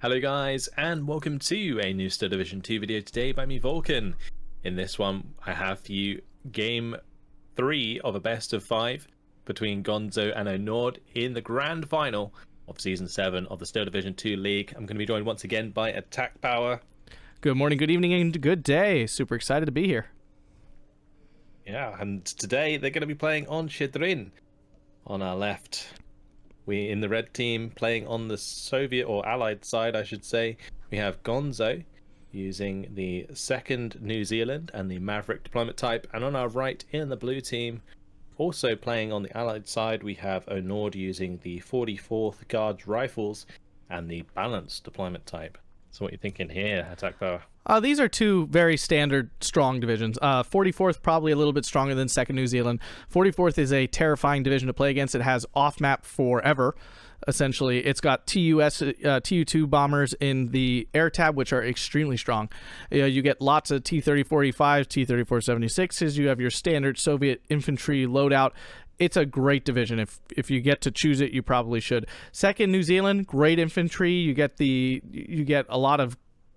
Hello guys, and welcome to a new Star Division 2 video today by me, Vulcan. In this one, I have for you game 3 of a best of 5 between Gonzo and Onord in the grand final of Season 7 of the Star Division 2 League. I'm going to be joined once again by Attack Power. Good morning, good evening, and good day. Super excited to be here. Yeah, and today they're going to be playing on Shidrin. On our left, we in the red team playing on the Soviet or Allied side, I should say. We have Gonzo using the 2nd New Zealand and the Maverick deployment type. And on our right in the blue team, also playing on the Allied side, we have Onord using the 44th Guards Rifles and the balanced deployment type. So what are you thinking here, Attack Power? These are two very standard strong divisions. 44th probably a little bit stronger than 2nd New Zealand. 44th is a terrifying division to play against. It has off-map forever. Essentially, it's got Tu-2 bombers in the air tab, which are extremely strong. You get lots of T-34-45s, T-34-76s. You have your standard Soviet infantry loadout. It's a great division. If you get to choose it, you probably should. 2nd New Zealand, great infantry. You get a lot of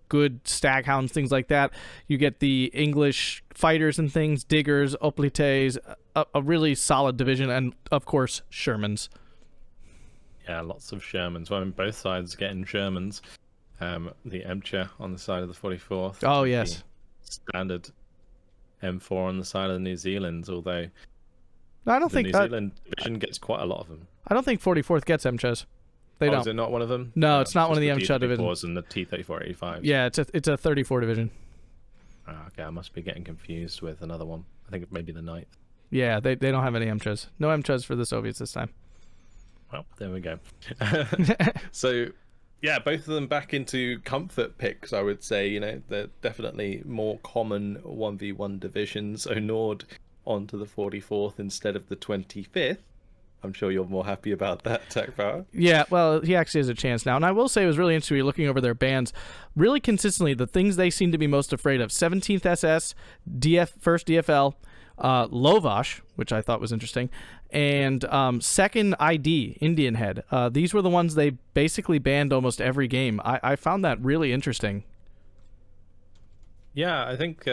good staghounds, things like that. You get the English fighters and things, diggers, hoplites, a really solid division, and of course Shermans. Yeah, lots of Shermans. Well, I mean, both sides getting Shermans. The Emcher on the side of the 44th. Oh yes. Standard M4 on the side of the New Zealand, although no, I don't think New Zealand division gets quite a lot of them. I don't think 44th gets MCHs. They don't. Is it not one of them? No, it's not one of the MCH divisions. And the T-34-85s. Yeah, it's a 34 division. Okay, I must be getting confused with another one. I think it may be the 9th. Yeah, they don't have any MCHs. No MCHs for the Soviets this time. Well, there we go. So, yeah, both of them back into comfort picks, I would say. You know, they're definitely more common 1v1 divisions. Onord onto the 44th instead of the 25th. I'm sure you're more happy about that, Attack Power. Yeah, well, he actually has a chance now. And I will say it was really interesting looking over their bands. Really consistently, the things they seem to be most afraid of. 17th SS, 1st DFL, Lovash, which I thought was interesting, and 2nd ID, Indian Head. These were the ones they basically banned almost every game. I found that really interesting. Yeah, I think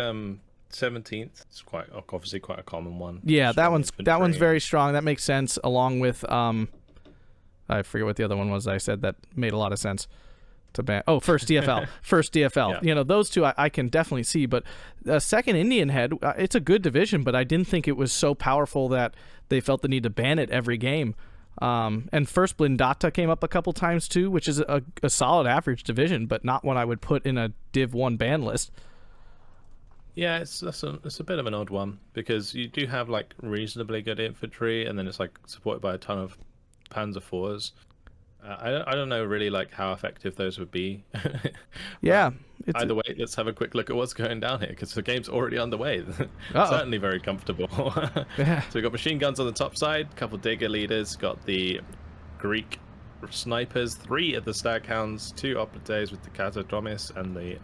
17th is obviously quite a common one. Yeah, that one's very strong. That makes sense. Along with I forget what the other one was I said that made a lot of sense to ban. Oh, 1st DFL. 1st DFL. Yeah. You know, those two I can definitely see. But 2nd Indian Head, it's a good division, but I didn't think it was so powerful that they felt the need to ban it every game. And 1st Blindata came up a couple times too, which is a solid average division, but not one I would put in a Div 1 ban list. Yeah, it's a bit of an odd one because you do have like reasonably good infantry, and then it's like supported by a ton of Panzer IVs. I don't know really like how effective those would be. Yeah. Either way, let's have a quick look at what's going down here because the game's already underway. Certainly very comfortable. Yeah. So we've got machine guns on the top side, a couple digger leaders, got the Greek snipers, 3 of the staghounds, 2 hoplites with the Catadromis and the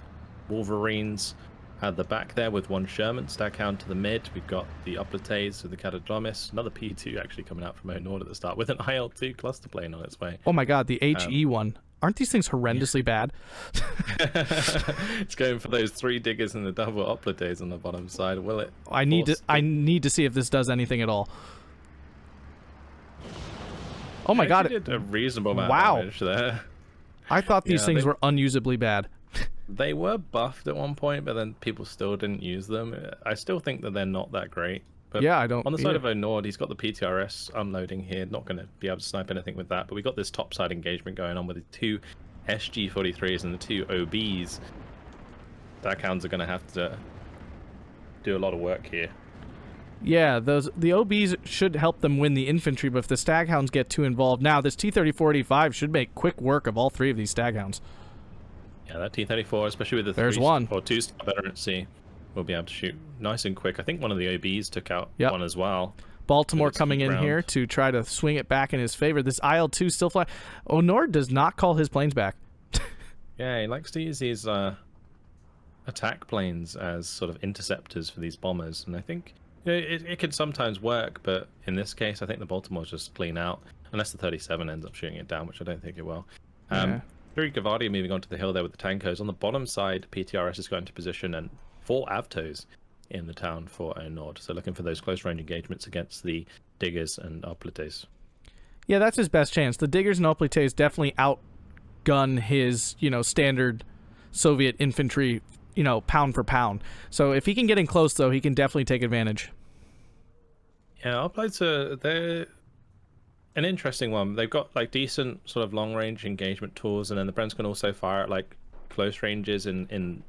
Wolverines. At the back there with 1 Sherman, staghound to the mid. We've got the hoplites with the Catadromis, another P2 actually coming out from Onord at the start with an IL-2 cluster plane on its way. Oh my god, the HE one. Aren't these things horrendously bad? It's going for those 3 diggers and the double hoplites on the bottom side, will it? I need to see if this does anything at all. Oh my god, it did a reasonable amount of damage there. I thought these things were unusably bad. They were buffed at one point, but then people still didn't use them. I still think that they're not that great. But yeah, I don't. On the side of Onord, he's got the PTRS unloading here. Not going to be able to snipe anything with that. But we got this topside engagement going on with the 2 SG-43s and the 2 OBs. Stackhounds are going to have to do a lot of work here. Yeah, the OBs should help them win the infantry, but if the staghounds get too involved, now this T-34-85 should make quick work of all 3 of these staghounds. Yeah, that T-34, especially with the 2 2-star veteran at sea, will be able to shoot nice and quick. I think one of the OBs took out one as well. Baltimore coming in here to try to swing it back in his favor. This IL-2 still flying. Onord does not call his planes back. Yeah, he likes to use these attack planes as sort of interceptors for these bombers, and I think it can sometimes work, but in this case, I think the Baltimore's just clean out, unless the 37 ends up shooting it down, which I don't think it will. 3 Gavardia moving onto the hill there with the Tankos. On the bottom side, PTRS is going into position, and 4 Avtos in the town for Onord. So looking for those close range engagements against the Diggers and Oplites. Yeah, that's his best chance. The Diggers and Oplites definitely outgun his, standard Soviet infantry, pound for pound. So if he can get in close, though, he can definitely take advantage. Yeah, Oplites they're an interesting one. They've got like decent sort of long range engagement tools, and then the Brents can also fire at like close ranges in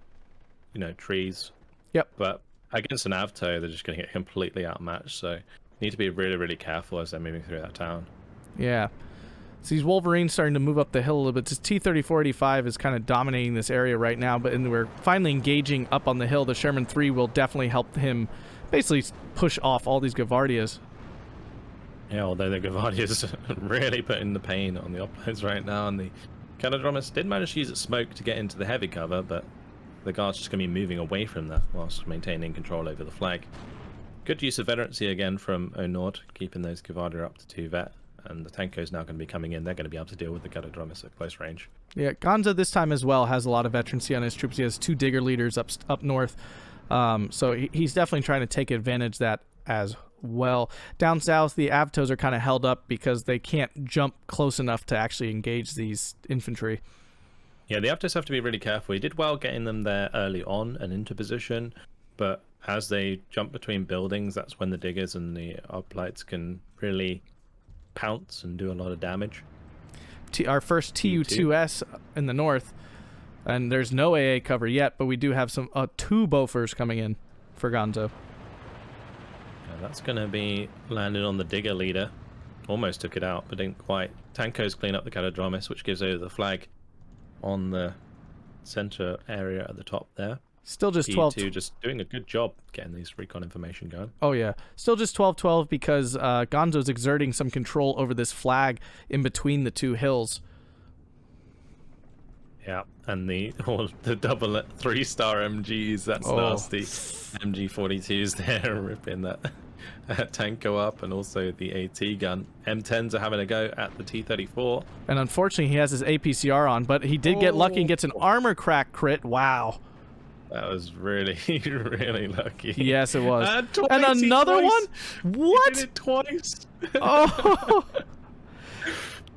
trees. Yep. But against an Avto, they're just going to get completely outmatched. So need to be really, really careful as they're moving through that town. Yeah. So these Wolverines starting to move up the hill a little bit. This T-3485 is kind of dominating this area right now, but we're finally engaging up on the hill. The Sherman 3 will definitely help him basically push off all these Gavardias. Yeah, although the Gavardia's really putting the pain on the Oplites right now, and the Canadromus did manage to use its smoke to get into the heavy cover, but the guard's just going to be moving away from that whilst maintaining control over the flag. Good use of veterancy again from Onord, keeping those Gavardia up to 2 vet, and the Tanko's now going to be coming in. They're going to be able to deal with the Canadromus at close range. Yeah, Gonzo this time as well has a lot of veterancy on his troops. He has 2 Digger leaders up north, so he's definitely trying to take advantage of that as well. Down south, the Avtos are kind of held up because they can't jump close enough to actually engage these infantry. Yeah, the Avtos have to be really careful. He did well getting them there early on and into position, but as they jump between buildings, that's when the Diggers and the Oplites can really pounce and do a lot of damage. Our first TU-2S in the north, and there's no AA cover yet, but we do have some 2 Bofors coming in for Gonzo. That's going to be landed on the Digger leader. Almost took it out, but didn't quite. Tankos clean up the Canadromus, which gives over the flag on the center area at the top there. Still just 12. Just doing a good job getting these recon information going. Oh, yeah. Still just 12-12 because Gonzo's exerting some control over this flag in between the 2 hills. Yeah, and the double 3-star MGs, that's nasty. MG42s there ripping that Tanko up, and also the AT gun. M10s are having a go at the T-34. And unfortunately, he has his APCR on, but he did get lucky and gets an armor crack crit. Wow. That was really, really lucky. Yes, it was. And another one? What? He did it twice. Oh.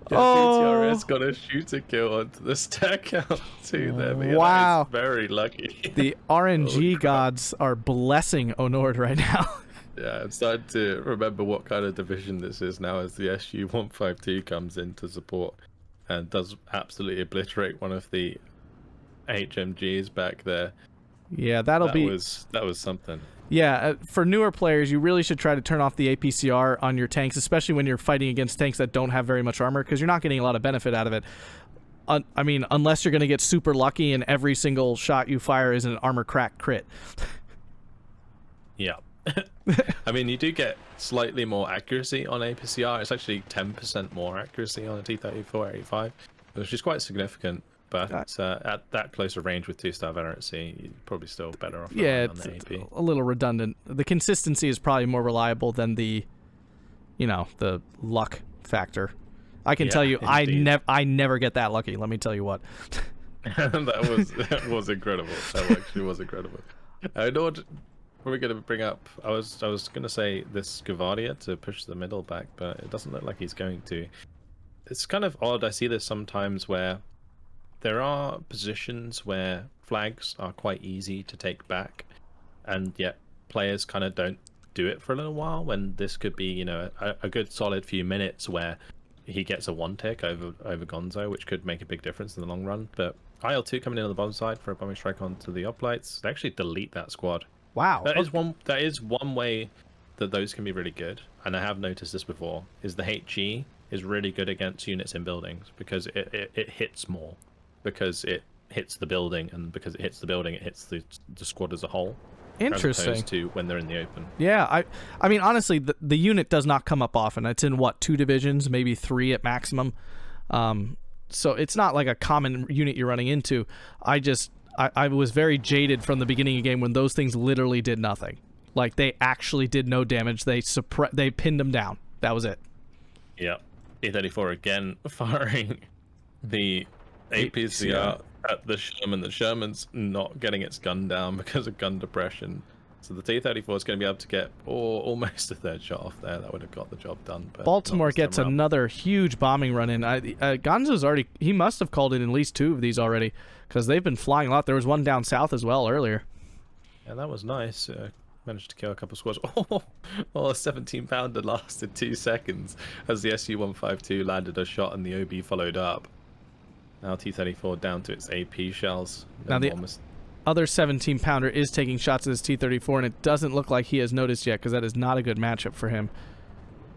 PTRS got a shooter kill onto the stack out too there. Wow. That is very lucky. The RNG gods are blessing Onord right now. Yeah, I'm starting to remember what kind of division this is now as the SU-152 comes in to support and does absolutely obliterate one of the HMGs back there. Yeah, that was something. Yeah, for newer players, you really should try to turn off the APCR on your tanks, especially when you're fighting against tanks that don't have very much armor, because you're not getting a lot of benefit out of it. I mean, unless you're going to get super lucky and every single shot you fire is an armor crack crit. Yeah. I mean, you do get slightly more accuracy on APCR. It's actually 10% more accuracy on a T-34-85, which is quite significant. But at that closer range with 2-star veterancy, you're probably still better off. Yeah, on the AP. A little redundant. The consistency is probably more reliable than the luck factor. I can tell you, I never get that lucky. Let me tell you what. that was incredible. That actually was incredible. I know what we're going to bring up. I was going to say this Gavardia to push the middle back, but it doesn't look like he's going to. It's kind of odd. I see this sometimes where there are positions where flags are quite easy to take back, and yet players kind of don't do it for a little while, when this could be, a good solid few minutes where he gets a 1-tick over Gonzo, which could make a big difference in the long run. But IL-2 coming in on the bottom side for a bombing strike onto the Oplites. They actually delete that squad. Wow. That is one way that those can be really good, and I have noticed this before, is the HE is really good against units in buildings, because it hits more. Because it hits the building, and because it hits the building, it hits the squad as a whole. Interesting. As opposed to when they're in the open. Yeah, I mean, honestly, the unit does not come up often. It's in, 2 divisions, maybe 3 at maximum. So it's not like a common unit you're running into. I was very jaded from the beginning of the game when those things literally did nothing. Like, they actually did no damage. They pinned them down. That was it. Yeah. E-34 again firing the APC out at the Sherman. The Sherman's not getting its gun down because of gun depression. So the T-34 is going to be able to get almost a third shot off there. That would have got the job done. But Baltimore gets another huge bombing run in. Gonzo's already... He must have called in at least 2 of these already, because they've been flying a lot. There was one down south as well earlier. Yeah, that was nice. Managed to kill a couple of squads. A 17-pounder lasted 2 seconds as the Su-152 landed a shot and the OB followed up. Now T-34 down to its AP shells. Now the other 17-pounder is taking shots at his T-34, and it doesn't look like he has noticed yet, because that is not a good matchup for him.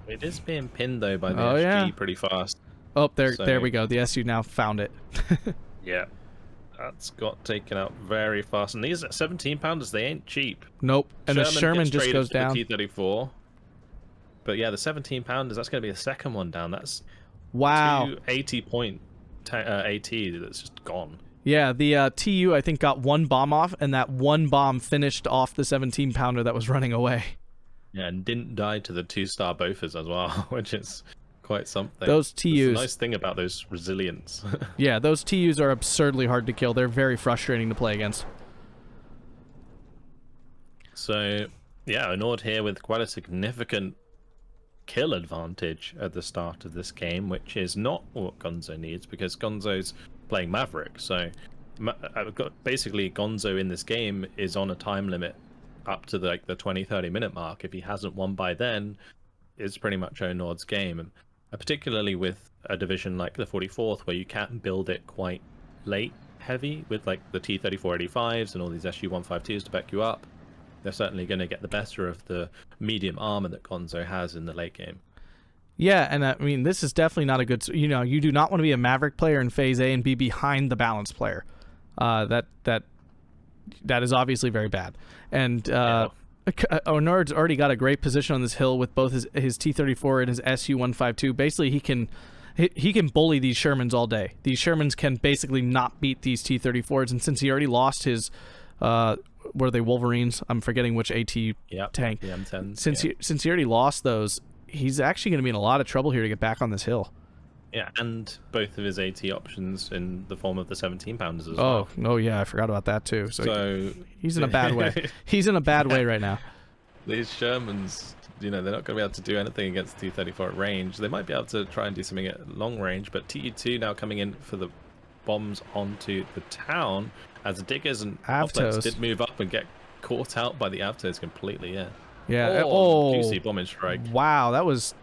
It is being pinned, though, by the SG pretty fast. Oh, there we go. The SU now found it. Yeah. That's got taken out very fast. And these 17-pounders, they ain't cheap. Nope. And the Sherman just goes down. The T-34. But yeah, the 17-pounders, that's going to be the second one down. That's 2 80-point AT that's just gone. Yeah, the TU, I think, got 1 bomb off, and that 1 bomb finished off the 17-pounder that was running away. Yeah, and didn't die to the 2-star Bofors as well, which is quite something. Those TUs... That's the nice thing about those resilience. Yeah, those TUs are absurdly hard to kill. They're very frustrating to play against. So, yeah, Onord here with quite a significant kill advantage at the start of this game, which is not what Gonzo needs, because Gonzo's playing Maverick. So basically Gonzo in this game is on a time limit up to the 20-30 minute mark. If he hasn't won by then, it's pretty much Onord's game. And particularly with a division like the 44th, where you can build it quite late heavy with like the T-34-85s and all these Su-152s to back you up, they're certainly going to get the better of the medium armor that Gonzo has in the late game. Yeah, and I mean, this is definitely not a good... You know, you do not want to be a Maverick player in Phase A and be behind the balance player. That is obviously very bad. And Onord's already got a great position on this hill with both his T-34 and his Su-152. Basically, he can bully these Shermans all day. These Shermans can basically not beat these T-34s, and since he already lost his... were they Wolverines? I'm forgetting which AT tank. The M10s. Since he already lost those, he's actually going to be in a lot of trouble here to get back on this hill. Yeah, and both of his AT options in the form of the 17-pounders as well. Oh yeah, I forgot about that too. So he's in a bad way. He's in a bad way right now. These Shermans, you know, they're not going to be able to do anything against T-34 at range. They might be able to try and do something at long range, but TU2 now coming in for the bombs onto the town, as the diggers and Avtos did move up and get caught out by the Avtos completely. Yeah. Juicy bombing strike. Wow,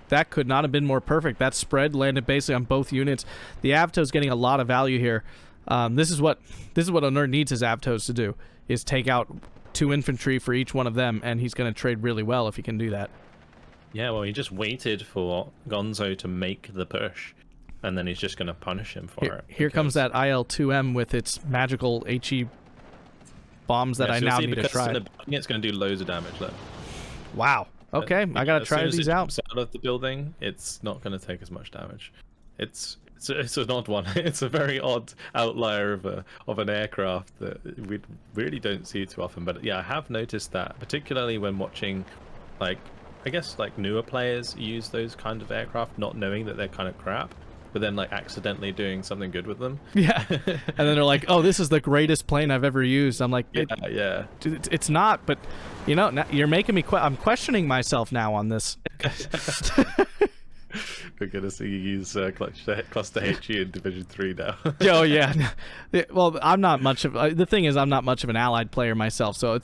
that could not have been more perfect. That spread landed basically on both units. The Avtos getting a lot of value here. This is what Onord needs his Avtos to do, is take out 2 infantry for each one of them, and he's going to trade really well if he can do that. Yeah, well, he just waited for Gonzo to make the push, and then he's just going to punish him for it. Here comes that IL-2M with its magical HE bombs that I now need to try. It's going to do loads of damage, though. Wow. Okay, I got to try these out. Out of the building, it's not going to take as much damage. It's an odd one. It's a very odd outlier of an aircraft that we really don't see too often. But yeah, I have noticed that, particularly when watching, like, I guess like newer players use those kind of aircraft, not knowing that they're kind of crap, but then like accidentally doing something good with them. Yeah, and then they're like, "Oh, this is the greatest plane I've ever used." I'm like, yeah. It's not, but you know, now you're making me. I'm questioning myself now on this. We're gonna see you use cluster HE in Division 3 now. Oh yeah. Well, I'm not much of. The thing is, I'm not much of an allied player myself, so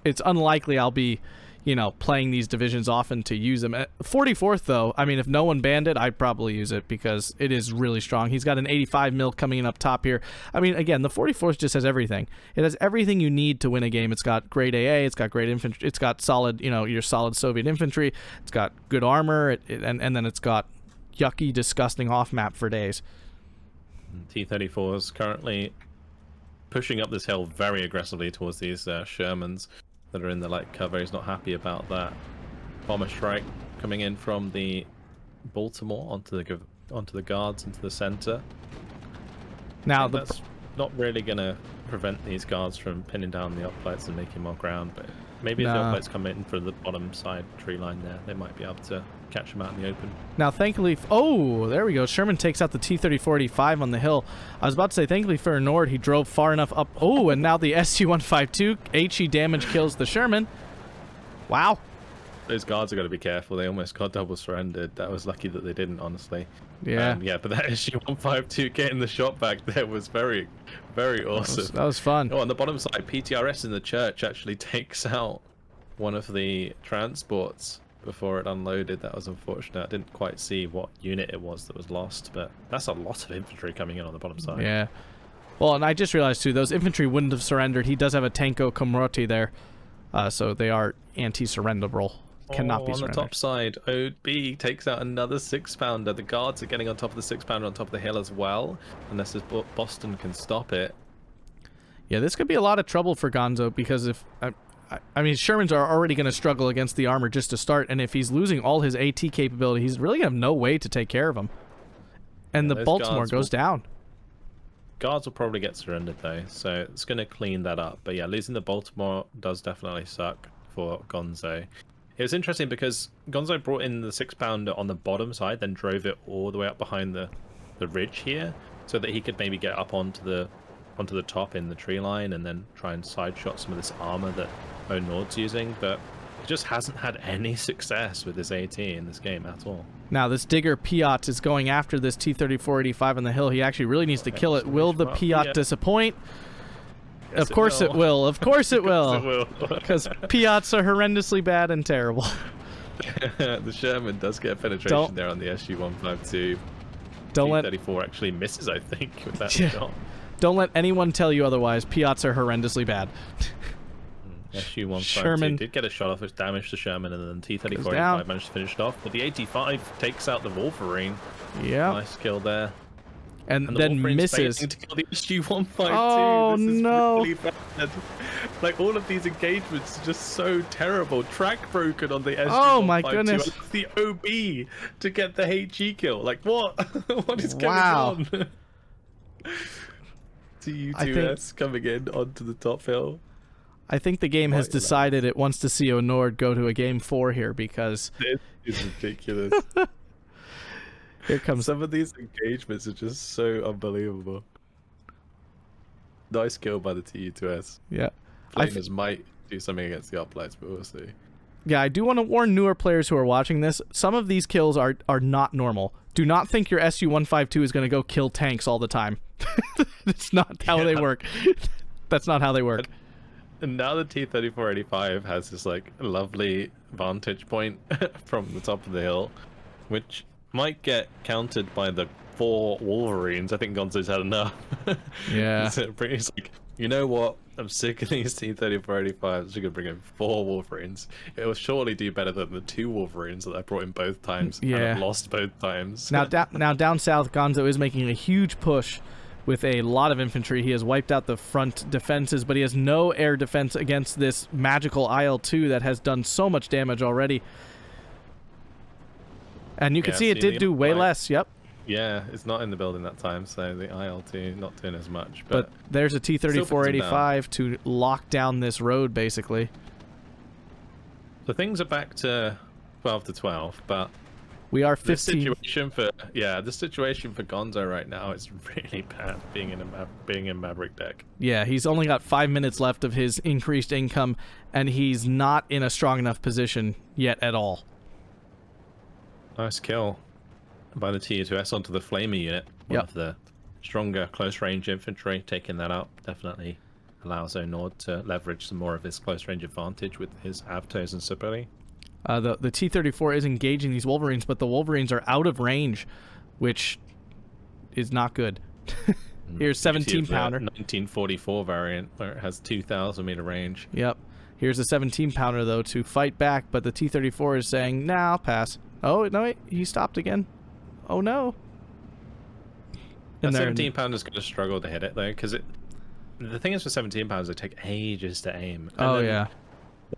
it's unlikely I'll be, you know, playing these divisions often to use them. 44th, though, I mean, if no one banned it, I'd probably use it because it is really strong. He's got an 85 mil coming in up top here. I mean, again, the 44th just has everything. It has everything you need to win a game. It's got great AA, it's got great infantry, it's got solid, you know, your solid Soviet infantry, it's got good armor, and then it's got yucky, disgusting off-map for days. T-34 is currently pushing up this hill very aggressively towards these Shermans that are in the light cover. He's not happy about that. Bomber strike coming in from the Baltimore onto the guards into the center. Now that's not really going to prevent these guards from pinning down the uplights and making more ground, but Maybe if the No. hoplites come in from the bottom side tree line there, they might be able to catch them out in the open. Now, thankfully... Oh, there we go. Sherman takes out the T-34-85 on the hill. I was about to say, thankfully for Onord, he drove far enough up. Oh, and now the SU-152 HE damage kills the Sherman. Wow. Those guards are going to be careful. They almost got double surrendered. That was lucky that they didn't, honestly. Yeah. Yeah, but that SU-152 getting the shot back there was very, very awesome. That was fun. Oh, on the bottom side, PTRS in the church actually takes out one of the transports before it unloaded. That was unfortunate. I didn't quite see what unit it was that was lost, but that's a lot of infantry coming in on the bottom side. Yeah. Well, and I just realized, too, those infantry wouldn't have surrendered. He does have a Tanko Komroti there, so they are anti-surrenderable. Cannot be on surrendered. the top side, OB takes out another 6-pounder. The guards are getting on top of the 6-pounder on top of the hill as well, unless this Boston can stop it. Yeah, this could be a lot of trouble for Gonzo, because if... I mean, Shermans are already going to struggle against the armor just to start, and if he's losing all his AT capability, he's really going to have no way to take care of him. And Yeah, the Baltimore goes down. Guards will probably get surrendered, though, so it's going to clean that up. But yeah, losing the Baltimore does definitely suck for Gonzo. It was interesting because Gonzo brought in the 6-pounder on the bottom side, then drove it all the way up behind the ridge here, so that he could maybe get up onto the top in the tree line and then try and side shot some of this armor that Onord's using. But it just hasn't had any success with this AT in this game at all. Now, this Digger Piat is going after this T-34-85 on the hill. He actually really needs to kill it. Will the Piat disappoint? Of course it will. Of course it will. Because Piats are horrendously bad and terrible. The Sherman does get penetration there on the SU-152. T-34 actually misses, I think, with that shot. Don't let anyone tell you otherwise. Piats are horrendously bad. SU-152 did get a shot off, which damaged the Sherman, and then T-34-85 managed to finish it off. But the 85 takes out the Wolverine. Yeah. Nice kill there. And the then Wolverine's misses. to kill the SU-152. Oh, this is no. really bad. Like, all of these engagements are just so terrible. Track broken on the SU-152. Oh, my goodness. The OB to get the HE kill. Like, what? What is going on? TU2S coming in onto the top hill. I think the game has decided it wants to see Onord go to a game 4 here, because this is ridiculous. Here comes... Some of these engagements are just so unbelievable. Nice kill by the TU2S. Yeah. Flamers might do something against the uplights, but we'll see. Yeah, I do want to warn newer players who are watching this. Some of these kills are not normal. Do not think your SU-152 is going to go kill tanks all the time. It's not how they work. That's not how they work. And now the T-34-85 has this like lovely vantage point from the top of the hill, which might get countered by the 4 Wolverines. I think Gonzo's had enough. Yeah. So he's like, you know what? I'm sick of these T-34-85s. I'm just going to bring in 4 Wolverines. It will surely do better than the 2 Wolverines that I brought in both times. Yeah. And I've lost both times. Now down south, Gonzo is making a huge push with a lot of infantry. He has wiped out the front defenses, but he has no air defense against this magical IL-2 that has done so much damage already. And you can see it did do way less. Yep. Yeah, it's not in the building that time, so the IL-2 not doing as much. But there's a T-34-85 to lock down this road, basically. So things are back to 12 to 12, but we are 15. The situation for Gonzo right now is really bad being in Maverick deck. Yeah, he's only got 5 minutes left of his increased income, and he's not in a strong enough position yet at all. Nice kill by the TU2S onto the Flamer unit. One of the stronger close-range infantry, taking that up definitely allows Onord to leverage some more of his close-range advantage with his Avtos and Superi. The T-34 is engaging these Wolverines, but the Wolverines are out of range, which is not good. Here's 17-pounder. 1944 variant, where it has 2,000 meter range. Yep. Here's a 17-pounder, though, to fight back, but the T-34 is saying, nah, I'll pass. Oh, no, wait, he stopped again. Oh, no. That 17-pounder is going to struggle to hit it, though, because the thing is with 17-pounders, they take ages to aim. And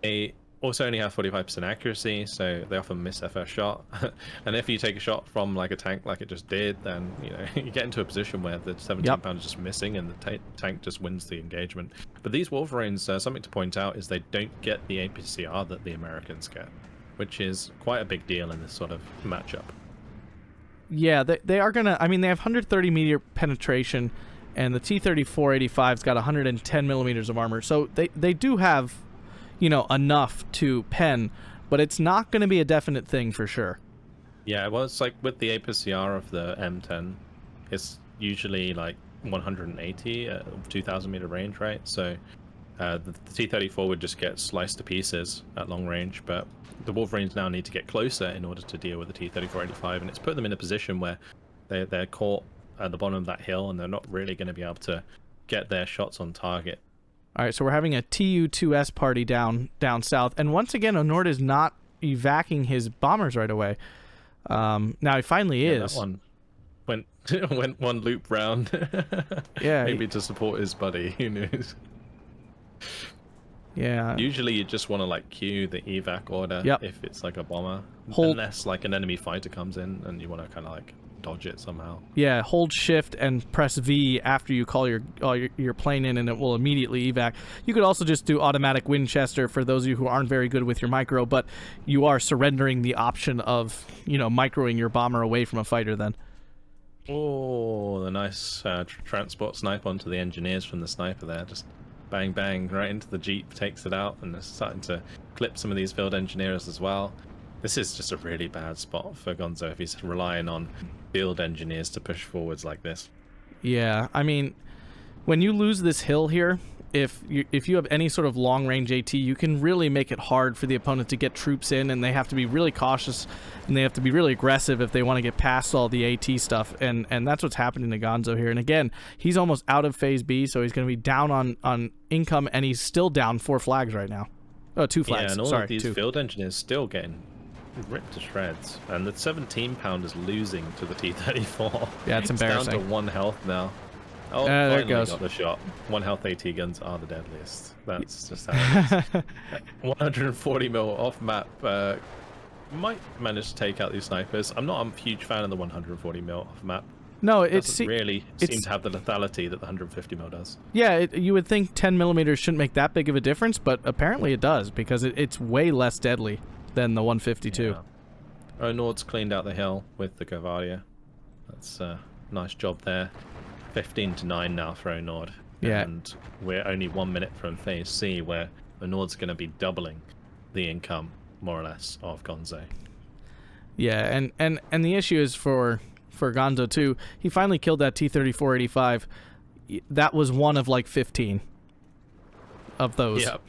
They also only have 45% accuracy, so they often miss their first shot. And if you take a shot from like a tank like it just did, then you get into a position where the 17 pound is just missing and the tank just wins the engagement. But these Wolverines, something to point out is they don't get the APCR that the Americans get, which is quite a big deal in this sort of matchup. Yeah, they are gonna. I mean, they have 130 meter penetration, and the T-34-85's got 110 millimeters of armor, so they do have, enough to pen, but it's not going to be a definite thing for sure. Yeah, well, it's like with the APCR of the M10, it's usually like 180 at 2,000 meter range, right? So the T-34 would just get sliced to pieces at long range, but the Wolverines now need to get closer in order to deal with the T-34-85, and it's put them in a position where they're caught at the bottom of that hill, and they're not really going to be able to get their shots on target. All right, so we're having a TU-2S party down south, and once again, Onord is not evacing his bombers right away. Now he finally is. That one went one loop round. Yeah, maybe to support his buddy. Who knows? Yeah. Usually you just want to like queue the evac order if it's like a bomber, unless like an enemy fighter comes in and you want to kind of like dodge it somehow. Yeah, hold shift and press V after you call your plane in, and it will immediately evac. You could also just do automatic Winchester for those of you who aren't very good with your micro, but you are surrendering the option of microing your bomber away from a fighter then. Oh, the nice transport snipe onto the engineers from the sniper there. Just bang bang right into the Jeep, takes it out, and it's starting to clip some of these field engineers as well. This is just a really bad spot for Gonzo if he's relying on field engineers to push forwards like this. Yeah, I mean, when you lose this hill here, if you have any sort of long-range AT, you can really make it hard for the opponent to get troops in, and they have to be really cautious, and they have to be really aggressive if they want to get past all the AT stuff, and that's what's happening to Gonzo here. And again, he's almost out of Phase B, so he's going to be down on income, and he's still down 4 flags right now. Oh, 2 flags. Yeah, and all Sorry, of these 2. field engineers still getting ripped to shreds, and the 17 pound is losing to the T-34. Yeah, it's embarrassing. Down to 1 health now. Oh, there it goes. Got the shot. 1 health AT guns are the deadliest. That's just how it is. 140 mil off map. Might manage to take out these snipers. I'm not a huge fan of the 140 mil off map. No, it doesn't really seem to have the lethality that the 150 mil does. Yeah, you would think 10 millimeters shouldn't make that big of a difference, but apparently it does, because it's way less deadly than the 152. Yeah. Onord's cleaned out the hill with the Gavardia. That's a nice job there. 15-9 now for Onord. Yeah. And we're only 1 minute from Phase C, where Onord's going to be doubling the income, more or less, of Gonzo. Yeah, and the issue is for Gonzo too. He finally killed that T-34-85. That was one of like 15 of those. Yep.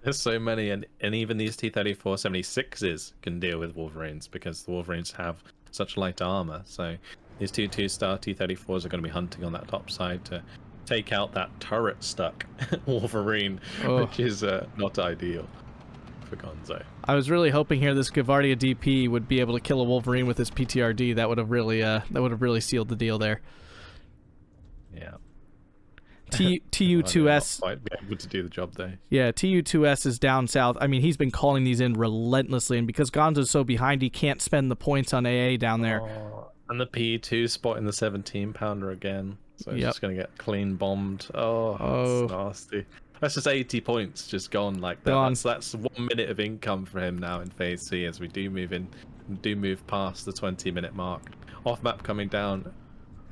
There's so many, and even these T-34-76s can deal with Wolverines because the Wolverines have such light armor. So these 2-star T-34s are going to be hunting on that top side to take out that turret-stuck Wolverine, which is not ideal for Gonzo. I was really hoping here this Gavardia DP would be able to kill a Wolverine with his PTRD. That would have really sealed the deal there. Yeah. TU2S might be able to do the job there. Yeah, TU2S is down south. I mean, he's been calling these in relentlessly, and because Gonzo's so behind, he can't spend the points on AA down there. And the P2 spot in the 17 pounder again. So it's just going to get clean bombed. Oh, that's nasty. That's just 80 points just gone like that. That's 1 minute of income for him now in Phase C as we do move past the 20-minute mark. Off map coming down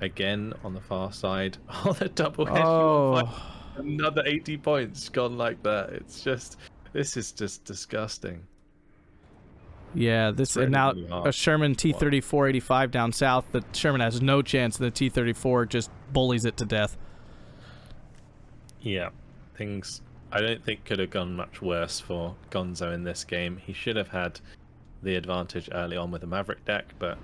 again on the far side. Oh, the double head. Another 80 points gone like that. This is just disgusting. Yeah, and now a Sherman T-34-85 down south. The Sherman has no chance, and the T-34 just bullies it to death. Yeah, things I don't think could have gone much worse for Gonzo in this game. He should have had the advantage early on with the Maverick deck, but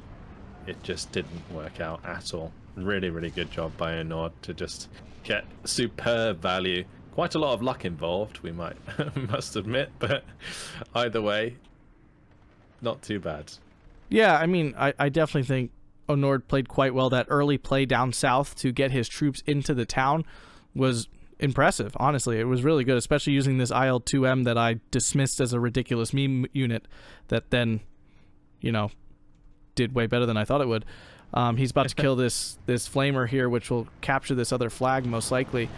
it just didn't work out at all. Really, really good job by Onord to just get superb value. Quite a lot of luck involved, we must admit, but either way, not too bad. Yeah, I mean, I definitely think Onord played quite well. That early play down south to get his troops into the town was impressive, honestly. It was really good, especially using this IL-2M that I dismissed as a ridiculous meme unit that then, did way better than I thought it would. He's about to kill this flamer here, which will capture this other flag most likely.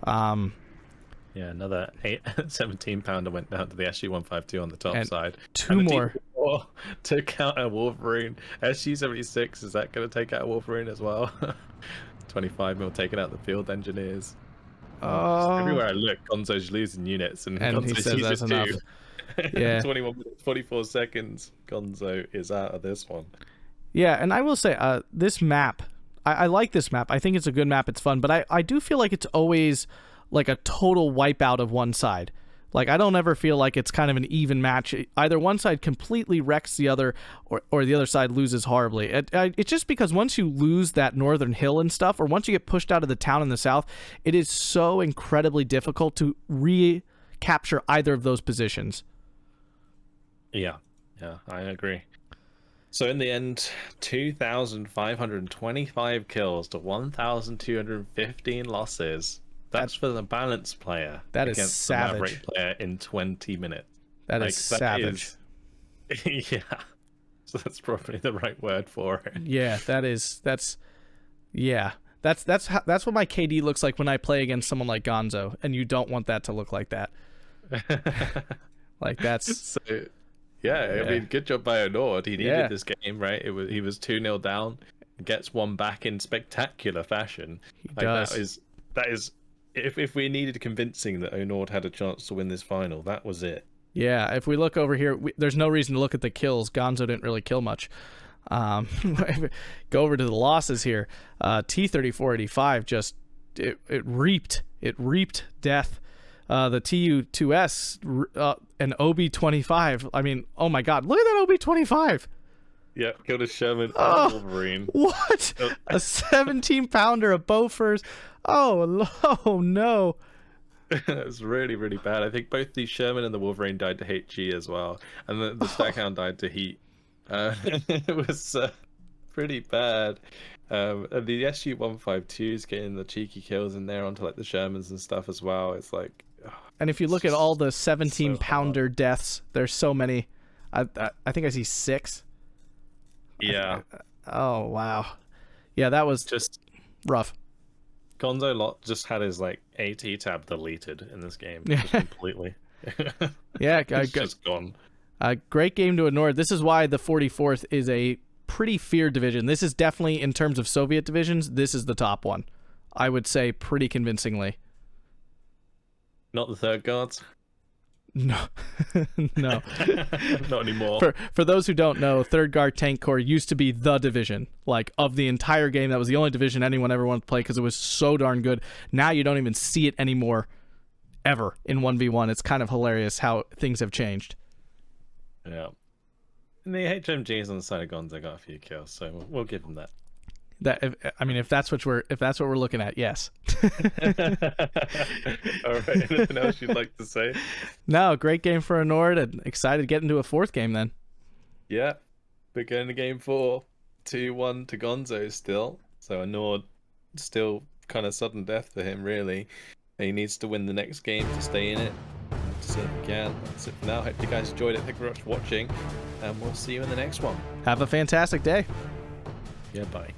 Yeah, another 17-pounder went down to the SG-152 on the top side. Two more. To counter Wolverine. SG-76, is that going to take out Wolverine as well? 25 mil taking out the field engineers. Everywhere I look, Gonzo's losing units, and Gonzo's he says that's enough. Yeah. 21 minutes, 44 seconds. Gonzo is out of this one. Yeah, and I will say, this map, I like this map. I think it's a good map. It's fun, but I do feel like it's always like a total wipeout of one side. Like, I don't ever feel like it's kind of an even match. Either one side completely wrecks the other, or the other side loses horribly. It's just because once you lose that northern hill and stuff, or once you get pushed out of the town in the south, it is so incredibly difficult to recapture either of those positions. Yeah, I agree. So in the end, 2,525 kills to 1,215 losses. That's for the balanced player. That is against savage. The Maverick player in 20 minutes. That is savage. Yeah. So that's probably the right word for it. Yeah, that's what my KD looks like when I play against someone like Gonzo, and you don't want that to look like that. Like that's so. Yeah, I mean, good job by Onord. He needed this game, right? He was 2-0 down, gets one back in spectacular fashion. He does. That is. If we needed convincing that Onord had a chance to win this final, that was it. Yeah, if we look over here, there's no reason to look at the kills. Gonzo didn't really kill much. Go over to the losses here. T-3485 just it reaped death. The TU-2S and OB-25. I mean, oh my God, look at that OB-25. Yeah, killed a Sherman and Wolverine. What? A 17-pounder, a Bofors. Oh no. That was really, really bad. I think both the Sherman and the Wolverine died to HG as well. And the Stackhound died to heat. It was pretty bad. And the SG-152 is getting the cheeky kills in there onto like the Shermans and stuff as well. It's like... and if you look at all the 17-pounder deaths, there's so many. I think I see 6. Yeah. Oh, wow. Yeah, that was just rough. Gonzo just had his like AT tab deleted in this game completely. Yeah, it's just gone. A great game to Onord. This is why the 44th is a pretty feared division. This is definitely, in terms of Soviet divisions, this is the top one. I would say pretty convincingly. Not the third guards? No. No. Not anymore. For those who don't know, Third Guard Tank Corps used to be the division. Like, of the entire game, that was the only division anyone ever wanted to play because it was so darn good. Now you don't even see it anymore, ever, in 1v1. It's kind of hilarious how things have changed. Yeah. And the HMGs on the side of Gonzo got a few kills, so we'll give him that. If that's what we're looking at, yes. All right. Anything else you'd like to say? No, great game for Onord, and excited to get into a 4th game then. Yeah, we're going to game 4, 2-1 to Gonzo still. So Onord still kind of sudden death for him, really. He needs to win the next game to stay in it. So if he can. That's it for now. Hope you guys enjoyed it. Thank you very much for watching, and we'll see you in the next one. Have a fantastic day. Yeah, bye.